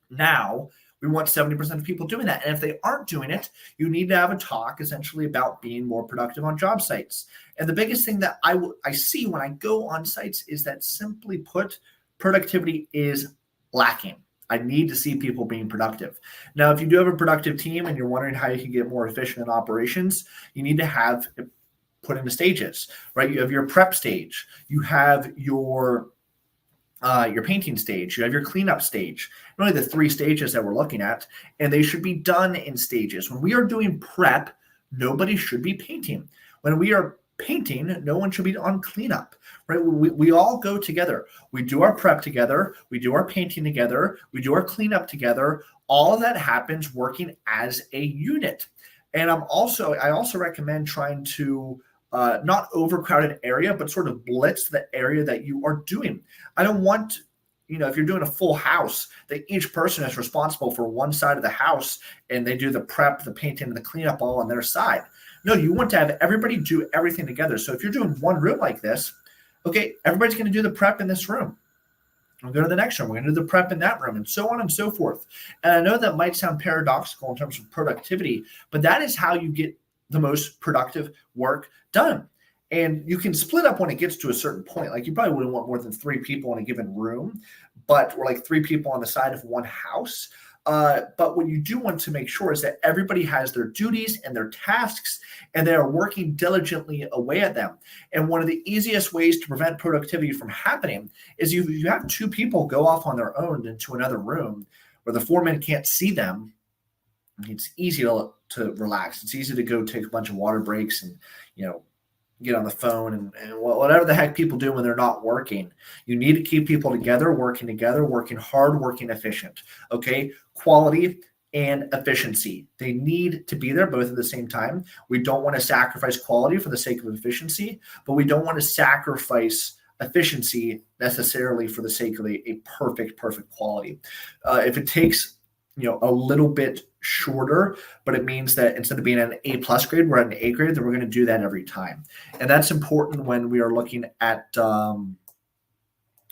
Now, we want 70% of people doing that. And if they aren't doing it, you need to have a talk essentially about being more productive on job sites. And the biggest thing that I see when I go on sites is that, simply put, productivity is lacking. I need to see people being productive. Now, if you do have a productive team and you're wondering how you can get more efficient in operations, you need to have it put into stages, right? You have your prep stage, you have your painting stage, you have your cleanup stage, really the 3 stages that we're looking at, and they should be done in stages. When we are doing prep, nobody should be painting. When we are painting, no one should be on cleanup, right? We all go together. We do our prep together. We do our painting together. We do our cleanup together. All of that happens working as a unit. And I also recommend trying to not overcrowded area, but sort of blitz the area that you are doing. I don't want, if you're doing a full house, that each person is responsible for one side of the house and they do the prep, the painting, and the cleanup all on their side. No, you want to have everybody do everything together. So if you're doing one room like this, okay, everybody's going to do the prep in this room. We'll go to the next room. We're going to do the prep in that room, and so on and so forth. And I know that might sound paradoxical in terms of productivity, but that is how you get the most productive work done. And you can split up when it gets to a certain point. Like, you probably wouldn't want more than 3 people in a given room, but we're like 3 people on the side of one house. But what you do want to make sure is that everybody has their duties and their tasks, and they are working diligently away at them. And one of the easiest ways to prevent productivity from happening is you have 2 people go off on their own into another room where the foreman can't see them. It's easy to relax. It's easy to go take a bunch of water breaks and, get on the phone and whatever the heck people do when they're not working. You need to keep people together, working hard, working efficient. Okay. Quality and efficiency. They need to be there both at the same time. We don't want to sacrifice quality for the sake of efficiency, but we don't want to sacrifice efficiency necessarily for the sake of a perfect quality. If it takes a little bit shorter, but it means that instead of being an A+ grade, we're at an A grade, then we're going to do that every time. And that's important when we are looking at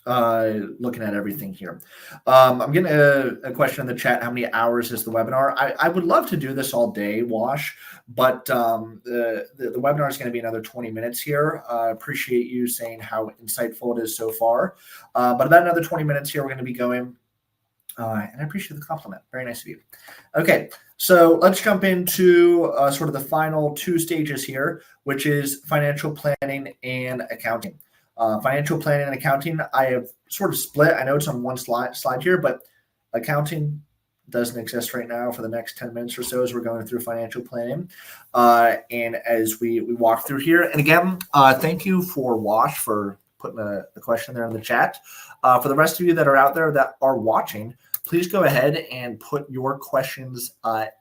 everything here. I'm getting a question in the chat. How many hours is the webinar? I would love to do this all day, Wash, but the webinar is going to be another 20 minutes here. I appreciate you saying how insightful it is so far. But about another 20 minutes here, we're going to be going. And I appreciate the compliment. Very nice of you. Okay, so let's jump into sort of the final two stages here, which is financial planning and accounting. Financial planning and accounting, I have sort of split. I know it's on one slide here, but accounting doesn't exist right now for the next 10 minutes or so as we're going through financial planning. And as we walk through here, and again, thank you for Wash for putting a question there in the chat. For the rest of you that are out there that are watching, please go ahead and put your questions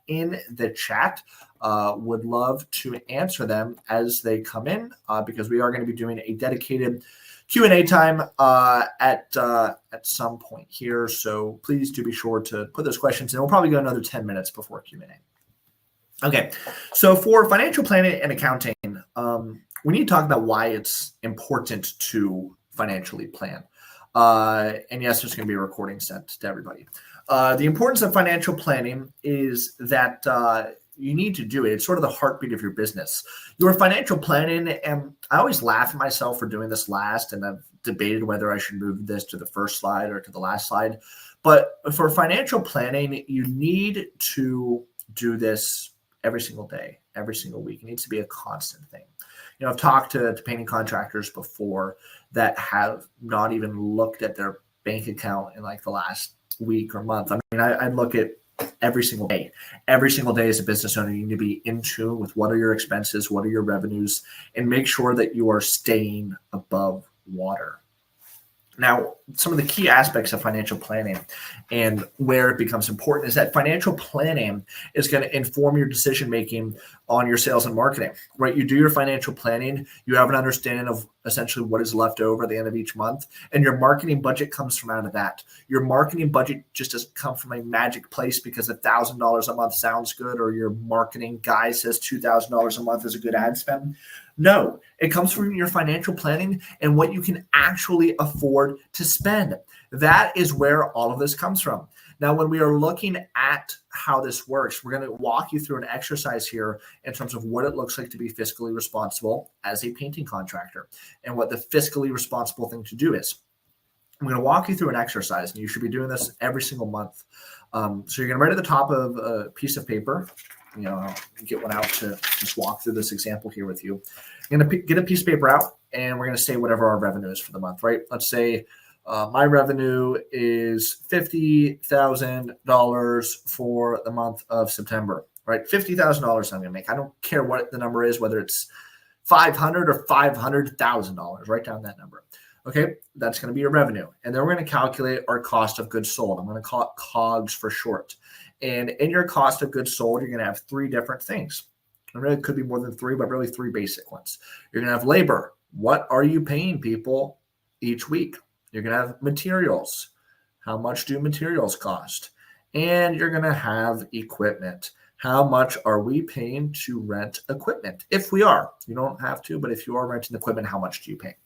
in the chat. Would love to answer them as they come in because we are going to be doing a dedicated Q&A time at some point here. So please do be sure to put those questions in. We'll probably go another 10 minutes before Q&A. Okay, so for financial planning and accounting, we need to talk about why it's important to financially plan. And yes, there's going to be a recording sent to everybody. The importance of financial planning is that you need to do it. It's sort of the heartbeat of your business. Your financial planning, and I always laugh at myself for doing this last, and I've debated whether I should move this to the first slide or to the last slide. But for financial planning, you need to do this every single day, every single week. It needs to be a constant thing. I've talked to painting contractors before that have not even looked at their bank account in like the last week or month. I mean, I look at every single day. Every single day as a business owner, you need to be in tune with what are your expenses, what are your revenues, and make sure that you are staying above water. Now, some of the key aspects of financial planning and where it becomes important is that financial planning is going to inform your decision-making on your sales and marketing, right? You do your financial planning, you have an understanding of essentially what is left over at the end of each month, and your marketing budget comes from out of that. Your marketing budget just doesn't come from a magic place because $1,000 a month sounds good, or your marketing guy says $2,000 a month is a good ad spend. No, it comes from your financial planning and what you can actually afford to spend. That is where all of this comes from. Now, when we are looking at how this works, we're going to walk you through an exercise here in terms of what it looks like to be fiscally responsible as a painting contractor and what the fiscally responsible thing to do is. I'm going to walk you through an exercise, and you should be doing this every single month. So you're going to write at the top of a piece of paper. I'll get one out to just walk through this example here with you. I'm going to get a piece of paper out, and we're going to say whatever our revenue is for the month, right? Let's say my revenue is $50,000 for the month of September, right? $50,000 I'm going to make. I don't care what the number is, whether it's $500 or $500,000. Write down that number. Okay, that's going to be your revenue. And then we're going to calculate our cost of goods sold. I'm going to call it COGS for short. And in your cost of goods sold, you're going to have three different things. And really, it could be more than three, but really three basic ones. You're going to have labor. What are you paying people each week? You're going to have materials. How much do materials cost? And you're going to have equipment. How much are we paying to rent equipment? If we are, you don't have to, but if you are renting equipment, how much do you pay?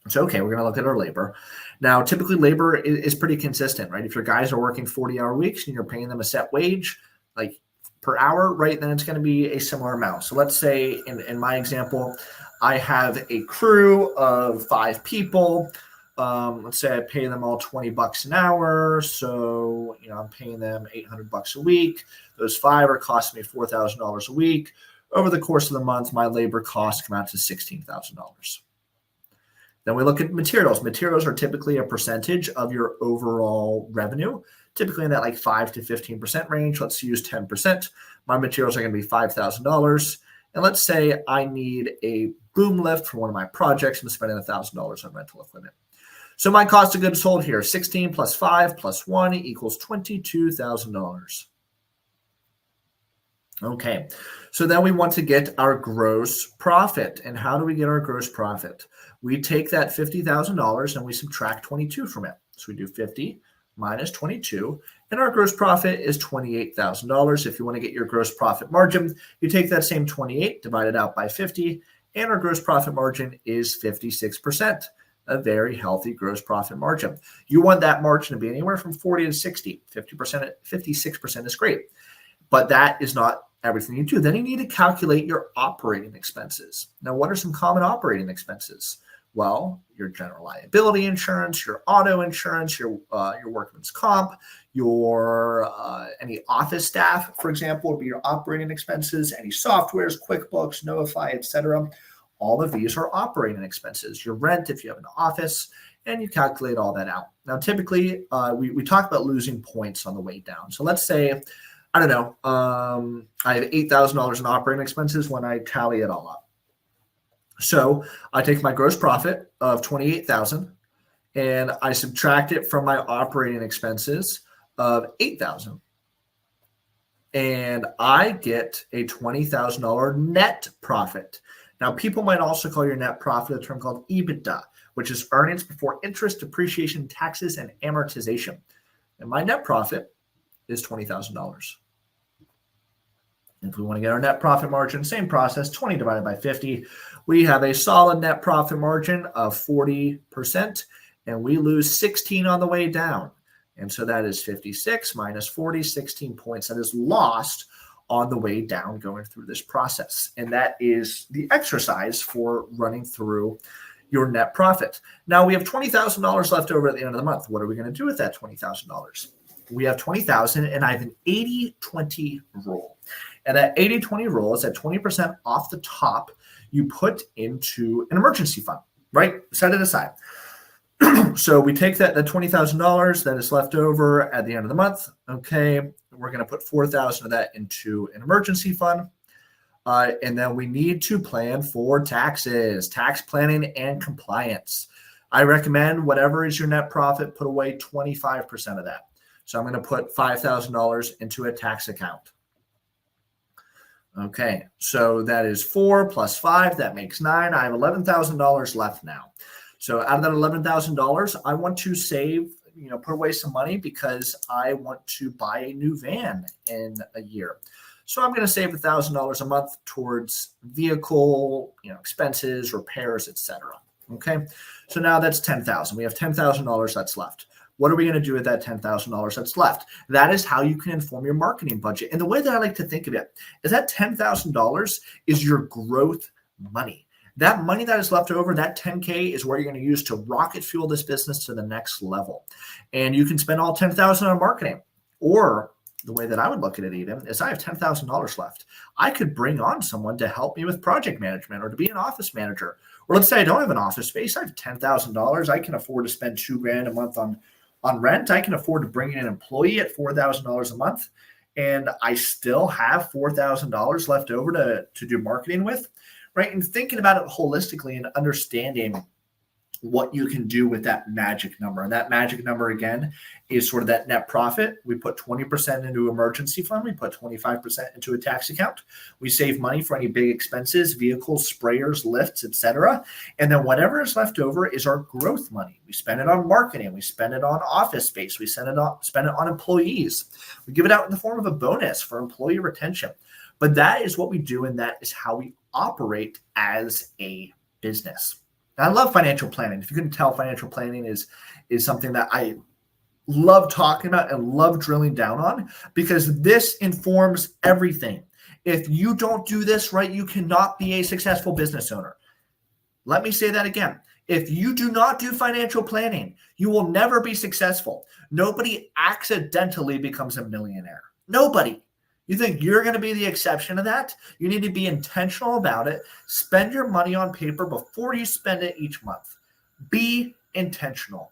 So, okay, we're going to look at our labor. Now, typically labor is pretty consistent, right? If your guys are working 40-hour weeks and you're paying them a set wage, like per hour, right, then it's going to be a similar amount. So let's say in my example, I have a crew of 5 people. Let's say I pay them all $20 an hour. So, I'm paying them $800 a week. Those 5 are costing me $4,000 a week. Over the course of the month, my labor costs come out to $16,000. Then we look at materials. Materials are typically a percentage of your overall revenue, typically in that like 5 to 15% range. Let's use 10%. My materials are going to be $5,000. And let's say I need a boom lift for one of my projects. I'm spending $1,000 on rental equipment. So my cost of goods sold here, 16 plus 5 plus 1 equals $22,000. Okay, so then we want to get our gross profit. And how do we get our gross profit? We take that $50,000 and we subtract 22 from it. So we do 50 minus 22, and our gross profit is $28,000. If you want to get your gross profit margin, you take that same 28, divide it out by 50, and our gross profit margin is 56%. A very healthy gross profit margin. You want that margin to be anywhere from 40 to 60. 50%, 56% is great. But that is not everything you do. Then you need to calculate your operating expenses. Now, what are some common operating expenses? Well, your general liability insurance, your auto insurance, your workman's comp, your any office staff, for example, would be your operating expenses. Any softwares, QuickBooks, Notify, etc. All of these are operating expenses. Your rent, if you have an office, and you calculate all that out. Now, typically, we talk about losing points on the way down. So let's say, I don't know, I have $8,000 in operating expenses when I tally it all up. So I take my gross profit of $28,000 and I subtract it from my operating expenses of $8,000. And I get a $20,000 net profit. Now, people might also call your net profit a term called EBITDA, which is earnings before interest, depreciation, taxes, and amortization. And my net profit is $20,000. If we want to get our net profit margin, same process, 20 divided by 50, we have a solid net profit margin of 40%, and we lose 16 on the way down. And so that is 56 minus 40, 16 points that is lost on the way down going through this process. And that is the exercise for running through your net profit. Now we have $20,000 left over at the end of the month. What are we going to do with that $20,000? We have $20,000 and I have an 80-20 rule. And that 80-20 rule is that 20% off the top you put into an emergency fund, right? Set it aside. So we take that $20,000 that is left over at the end of the month. Okay, we're going to put $4,000 of that into an emergency fund. And then we need to plan for taxes, tax planning and compliance. I recommend whatever is your net profit, put away 25% of that. So I'm going to put $5,000 into a tax account. Okay, so that is 4 plus 5, that makes 9. I have $11,000 left now. So out of that $11,000, I want to save, put away some money because I want to buy a new van in a year. So I'm going to save $1,000 a month towards vehicle, expenses, repairs, etc. Okay, so now that's $10,000. We have $10,000 that's left. What are we going to do with that $10,000 that's left? That is how you can inform your marketing budget. And the way that I like to think of it is that $10,000 is your growth money. That money that is left over, that 10K, is where you're going to use to rocket fuel this business to the next level. And you can spend all $10,000 on marketing. Or the way that I would look at it even is I have $10,000 left. I could bring on someone to help me with project management or to be an office manager. Or let's say I don't have an office space. I have $10,000. I can afford to spend $2,000 a month on rent. I can afford to bring in an employee at $4,000 a month. And I still have $4,000 left over to do marketing with. Right. And thinking about it holistically and understanding what you can do with that magic number. And that magic number, again, is sort of that net profit. We put 20% into emergency fund. We put 25% into a tax account. We save money for any big expenses, vehicles, sprayers, lifts, etc. And then whatever is left over is our growth money. We spend it on marketing. We spend it on office space. We spend it on employees. We give it out in the form of a bonus for employee retention. But that is what we do, and that is how we operate as a business. I love financial planning. If you couldn't tell, financial planning is something that I love talking about and love drilling down on because this informs everything. If you don't do this right, you cannot be a successful business owner. Let me say that again. If you do not do financial planning, you will never be successful. Nobody accidentally becomes a millionaire. Nobody. You think you're going to be the exception to that? You need to be intentional about it. Spend your money on paper before you spend it each month. Be intentional.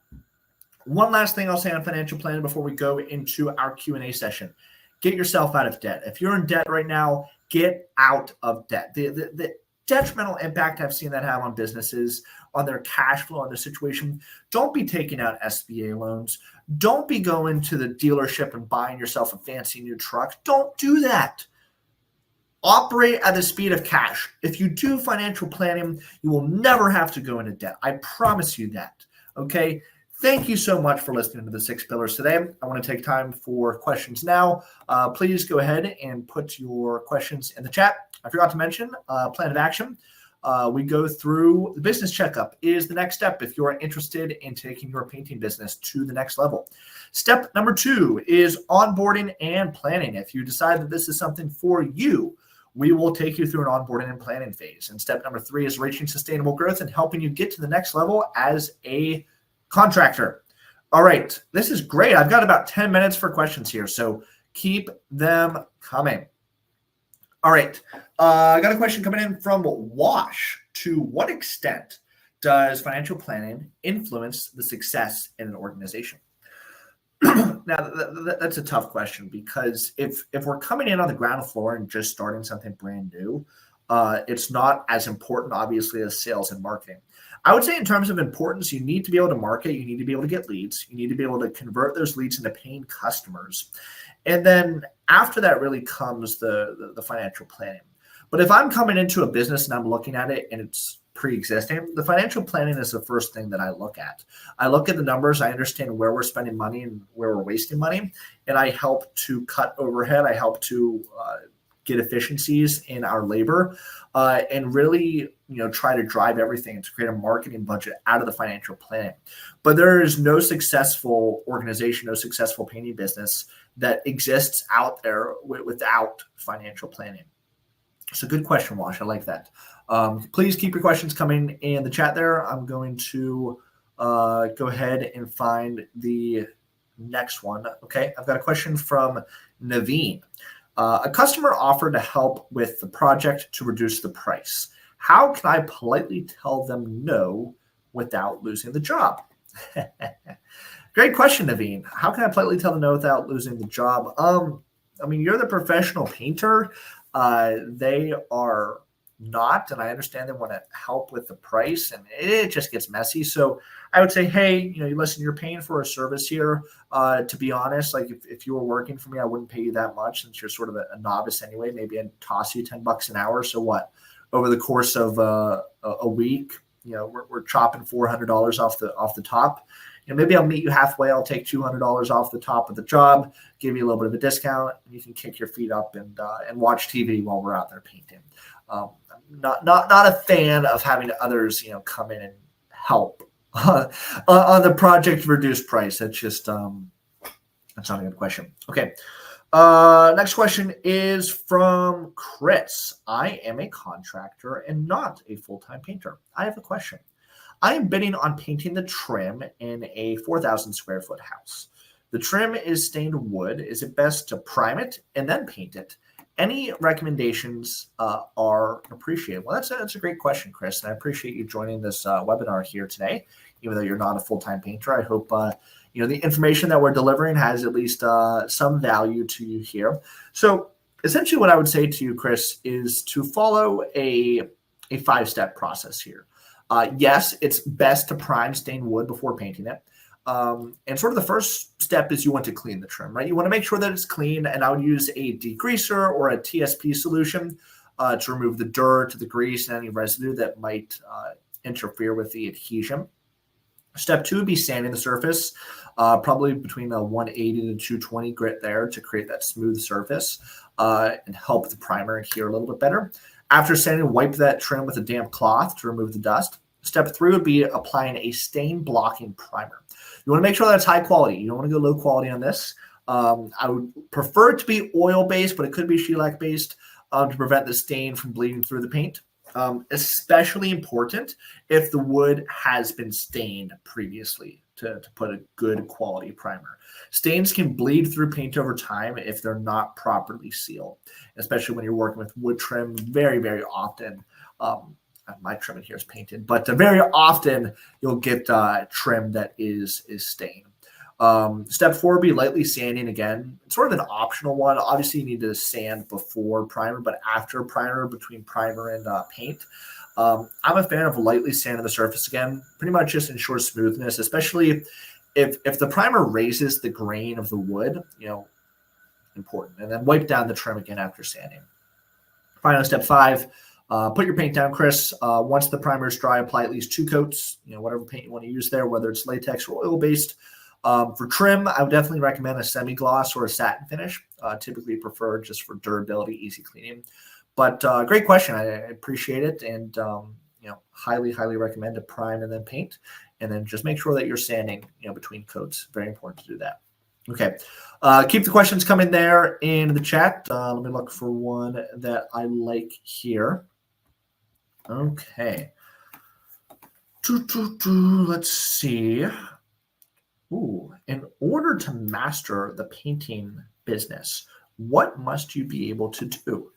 One last thing I'll say on financial planning before we go into our Q&A session. Get yourself out of debt. If you're in debt right now, get out of debt. The detrimental impact I've seen that have on businesses, on their cash flow, on their situation. Don't be taking out SBA loans. Don't be going to the dealership and buying yourself a fancy new truck. Don't do that. Operate at the speed of cash. If you do financial planning, you will never have to go into debt. I promise you that. Okay. Thank you so much for listening to the 6 Pillars today. I want to take time for questions now. Please go ahead and put your questions in the chat. I forgot to mention plan of action. We go through the business checkup is the next step if you're interested in taking your painting business to the next level. Step number 2 is onboarding and planning. If you decide that this is something for you, we will take you through an onboarding and planning phase. And step number 3 is reaching sustainable growth and helping you get to the next level as a contractor. All right, this is great. I've got about 10 minutes for questions here, so keep them coming. All right, I got a question coming in from Wash. To what extent does financial planning influence the success in an organization? Now, that's a tough question because if we're coming in on the ground floor and just starting something brand new, it's not as important, obviously, as sales and marketing. I would say in terms of importance, you need to be able to market. You need to be able to get leads. You need to be able to convert those leads into paying customers. And then after that really comes the financial planning. But if I'm coming into a business and I'm looking at it and it's pre-existing, the financial planning is the first thing that I look at. I look at the numbers. I understand where we're spending money and where we're wasting money. And I help to cut overhead. I help to get efficiencies in our labor and really, try to drive everything to create a marketing budget out of the financial planning. But there is no successful organization, no successful painting business that exists out there without financial planning. So good question, Wash. I like that. Please keep your questions coming in the chat there. I'm going to go ahead and find the next one. Okay, I've got a question from Naveen. A customer offered to help with the project to reduce the price. How can I politely tell them no without losing the job? Great question, Naveen. How can I politely tell them no without losing the job? You're the professional painter. They are not, and I understand they want to help with the price, and it just gets messy. So I would say, hey, listen, you're paying for a service here. To be honest, like if you were working for me, I wouldn't pay you that much since you're sort of a novice anyway. Maybe I'd toss you $10 an hour. So what? Over the course of a week, we're chopping $400 off the top. Maybe I'll meet you halfway. I'll take $200 off the top of the job, give you a little bit of a discount, and you can kick your feet up and watch TV while we're out there painting. Not a fan of having others, come in and help on the project reduced price. That's just that's not a good question. Okay. Next question is from Chris. I am a contractor and not a full-time painter. I have a question. I am bidding on painting the trim in a 4,000 square foot house. The trim is stained wood. Is it best to prime it and then paint it? Any recommendations are appreciated. Well, that's a great question, Chris, and I appreciate you joining this webinar here today. Even though you're not a full-time painter, I hope the information that we're delivering has at least some value to you here. So essentially what I would say to you, Chris, is to follow a 5-step process here. Yes, it's best to prime stained wood before painting it. And sort of the first step is you want to clean the trim, right? You want to make sure that it's clean, and I would use a degreaser or a TSP solution to remove the dirt, the grease, and any residue that might interfere with the adhesion. Step 2 would be sanding the surface, probably between a 180 to 220 grit there to create that smooth surface and help the primer adhere a little bit better. After sanding, wipe that trim with a damp cloth to remove the dust. Step 3 would be applying a stain blocking primer. You want to make sure that's high quality. You don't want to go low quality on this. I would prefer it to be oil-based, but it could be shellac-based to prevent the stain from bleeding through the paint. Especially important if the wood has been stained previously to put a good quality primer. Stains can bleed through paint over time if they're not properly sealed, especially when you're working with wood trim. Very, very often, my trim in here is painted, but very often you'll get trim that is stained. Step 4 would be lightly sanding again. It's sort of an optional one. Obviously, you need to sand before primer, but after primer, between primer and paint. I'm a fan of lightly sanding the surface again, pretty much just ensures smoothness, especially if the primer raises the grain of the wood, important. And then wipe down the trim again after sanding. Finally, step 5, put your paint down, Chris. Once the primer is dry, apply at least 2 coats, whatever paint you want to use there, whether it's latex or oil-based. For trim, I would definitely recommend a semi-gloss or a satin finish, typically preferred just for durability, easy cleaning. But great question. I appreciate it. And, highly, highly recommend to prime and then paint. And then just make sure that you're sanding, between coats. Very important to do that. Okay. Keep the questions coming there in the chat. Let me look for one that I like here. Okay. Let's see. Ooh, in order to master the painting business, what must you be able to do?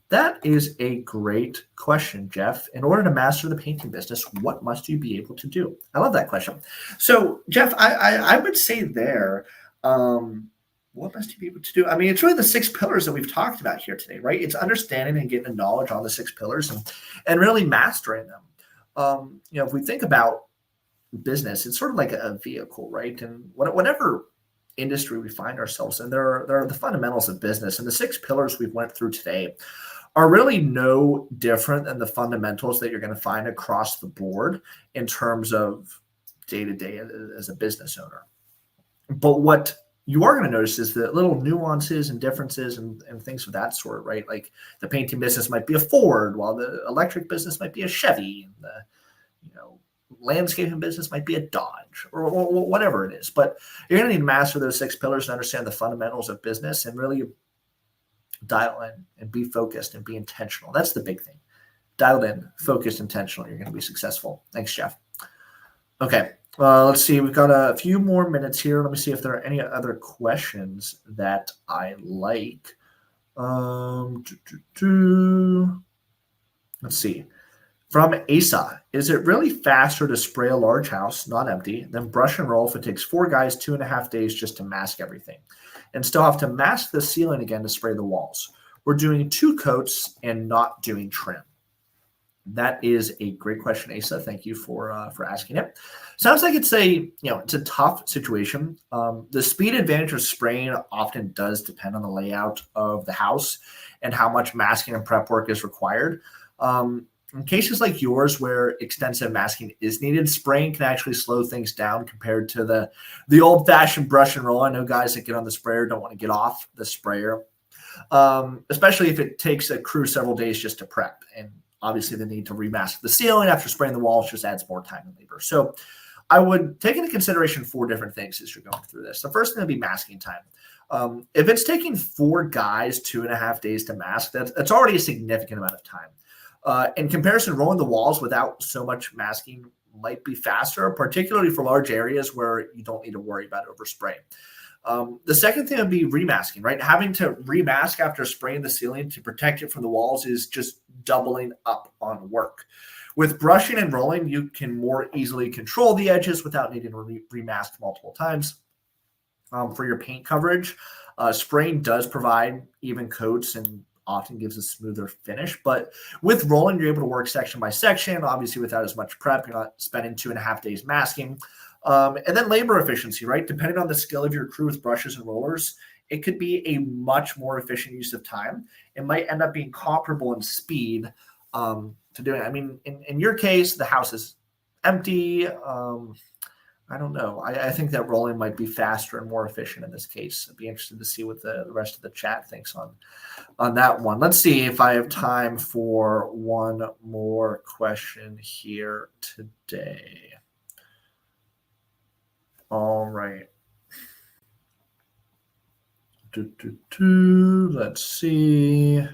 That is a great question, Jeff. In order to master the painting business, what must you be able to do? I love that question. So, Jeff, I would say there, what must you be able to do? I mean, it's really the 6 pillars that we've talked about here today, right? It's understanding and getting the knowledge on the 6 pillars and really mastering them. If we think about business, it's sort of like a vehicle, right? And whatever industry we find ourselves in, there are the fundamentals of business, and the 6 pillars we went through today are really no different than the fundamentals that you're going to find across the board in terms of day-to-day as a business owner. But what you are going to notice is the little nuances and differences and things of that sort, right? Like the painting business might be a Ford, while the electric business might be a Chevy, and the landscaping business might be a Dodge, or whatever it is. But you're going to need to master those 6 pillars and understand the fundamentals of business and really dial in and be focused and be intentional. That's the big thing. Dialed in, focused, intentional. You're going to be successful. Thanks, Jeff. Okay. Let's see. We've got a few more minutes here. Let me see if there are any other questions that I like. Let's see. From Asa, is it really faster to spray a large house, not empty, than brush and roll if it takes 4 guys 2.5 days just to mask everything and still have to mask the ceiling again to spray the walls? We're doing 2 coats and not doing trim. That is a great question, Asa. Thank you for asking it. Sounds like it's it's a tough situation. The speed advantage of spraying often does depend on the layout of the house and how much masking and prep work is required. In cases like yours where extensive masking is needed, spraying can actually slow things down compared to the old-fashioned brush and roll. I know guys that get on the sprayer don't want to get off the sprayer, especially if it takes a crew several days just to prep. And obviously the need to remask the ceiling after spraying the walls just adds more time and labor. So I would take into consideration 4 different things as you're going through this. The first thing would be masking time. If it's taking 4 guys 2.5 days to mask, that's already a significant amount of time. In comparison, rolling the walls without so much masking might be faster, particularly for large areas where you don't need to worry about overspray. The second thing would be remasking, right? Having to remask after spraying the ceiling to protect it from the walls is just doubling up on work. With brushing and rolling, you can more easily control the edges without needing to remask multiple times. For your paint coverage, spraying does provide even coats and often gives a smoother finish. But with rolling, you're able to work section by section, obviously without as much prep. You're not spending 2.5 days masking. And then labor efficiency, right? Depending on the skill of your crew with brushes and rollers, it could be a much more efficient use of time. It might end up being comparable in speed to doing it. I mean, in your case, the house is empty. I don't know. I think that rolling might be faster and more efficient in this case. I'd be interested to see what the rest of the chat thinks on that one. Let's see if I have time for one more question here today. All right. Let's see.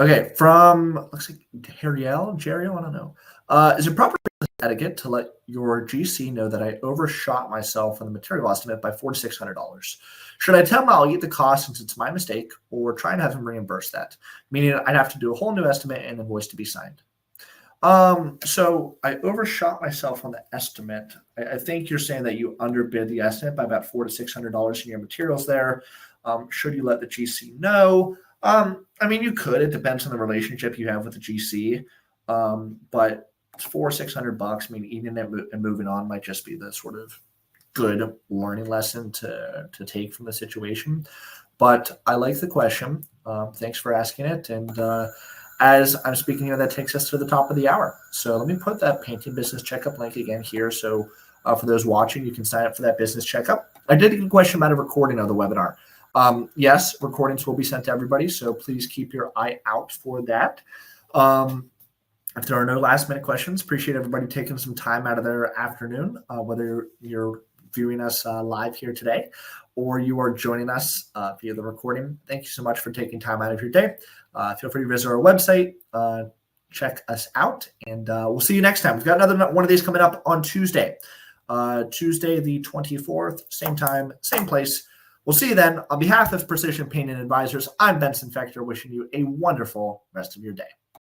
Okay, from looks like Jeriel, I don't know. Is it proper etiquette to let your GC know that I overshot myself on the material estimate by $400 to $600? Should I tell him I'll eat the cost since it's my mistake, or try and have him reimburse that? Meaning I'd have to do a whole new estimate and invoice to be signed. So I overshot myself on the estimate. I think you're saying that you underbid the estimate by about $400 to $600 in your materials there. Should you let the GC know? I mean, you could. It depends on the relationship you have with the GC. But it's $400 or $600. I mean, eating it and moving on might just be the sort of good learning lesson to take from the situation. But I like the question. Thanks for asking it. And as I'm speaking here, that takes us to the top of the hour. So let me put that painting business checkup link again here. So for those watching, you can sign up for that business checkup. I did get a question about a recording of the webinar. Yes, recordings will be sent to everybody, so please keep your eye out for that. If there are no last minute questions, appreciate everybody taking some time out of their afternoon, whether you're viewing us live here today or you are joining us via the recording. Thank you so much for taking time out of your day. Feel free to visit our website, check us out, and we'll see you next time. We've got another one of these coming up on Tuesday. Tuesday the 24th, same time, same place. We'll see you then. On behalf of Precision Painting Advisors, I'm Benson Fector, wishing you a wonderful rest of your day.